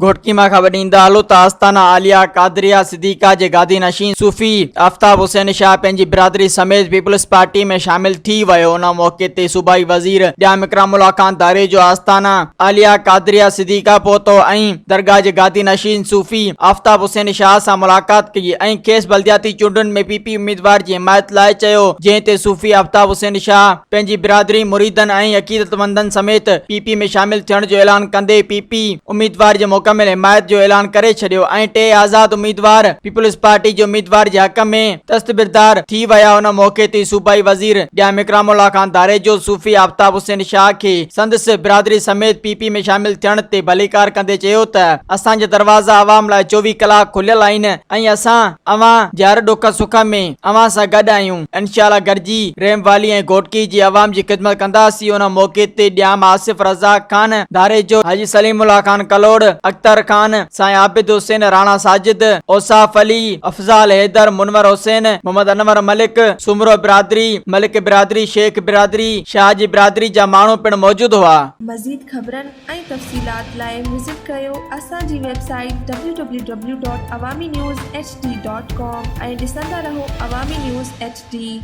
घोटकी मां ख़बर ॾींदा हलो त आस्ताना आलिया कादरिया सिद्दीका जे गादी नशीन सूफ़ी आफ्ताब हुसैन शाह पंहिंजी बिरादरी समेत पीपल्स पार्टी में शामिल थी वियो। उन मौके ते सूबाई वज़ीर ॾियाम इकरामुल्लाह खान दारे जो आस्ताना आलिया कादरिया सिद्दीका पहुतो ऐं दरगाह जे गादी नशीन सूफ़ी आफ्ताब हुसैन शाह सां मुलाक़ात कई ऐं खेसि बल्दियाती चूंडुनि में पीपी उम्मीदवार जी हिमायत लाइ चयो, जंहिं ते सूफ़ी आफ्ताब हुसैन शाह पंहिंजी बिरादरी मुरीदनि ऐं अक़ीदतमंदनि समेत पीपी में शामिल थियण जो ऐलान कंदे पीपी उम्मीदवार जे मुकमिल हिमायत जो ऐलान करे छॾियो ऐं 3 आज़ाद उम्मीदवार पीपल्स पार्टी जे उम्मीदवार जे हक़ में दस्तबरदार थी विया। उन मौके ते सूबाई वज़ीर ॾियाम इकरामुल्लाह खान दारे जो सूफ़ी आफ्ताब हुसैन शाह खे संदसि बिरादरी समेत पीपी में शामिल थियण ते भलीकार कंदे चयो त असांजा दरवाज़ा अवाम लाइ 24 कलाक खुलियल आहिनि ऐं असां अवां जे हर ॾुख सुख में अवां सां गॾु आहियूं। इंशाअल्लाह गॾिजी रहम वाली ऐं घोटकी जी अवाम जी ख़िदमत कंदासीं। उन मौके ते ॾियाम आसिफ रज़ाक खान दारे जो हाजी सलीमुल्लाह खान कलोड़ अख्तर खान साईं आबिद हुसैन राणा साजिद औसाफ अली अफजाल हैदर मुनवर हुसैन मोहम्मद अनवर मलिक सुमरो बिरादरी मलिक बिरादरी शेख बिरादरी शाह जी बिरादरी जा माण्हू पिण मौजूद हुआ। मज़ीद ख़बरनि ऐं तफ़सीलात लाइ विज़िट कयो असांजी वेबसाइट www.awamiNewsHD.com ऐं ॾिसंदा रहो अवामी न्यूज़ HD।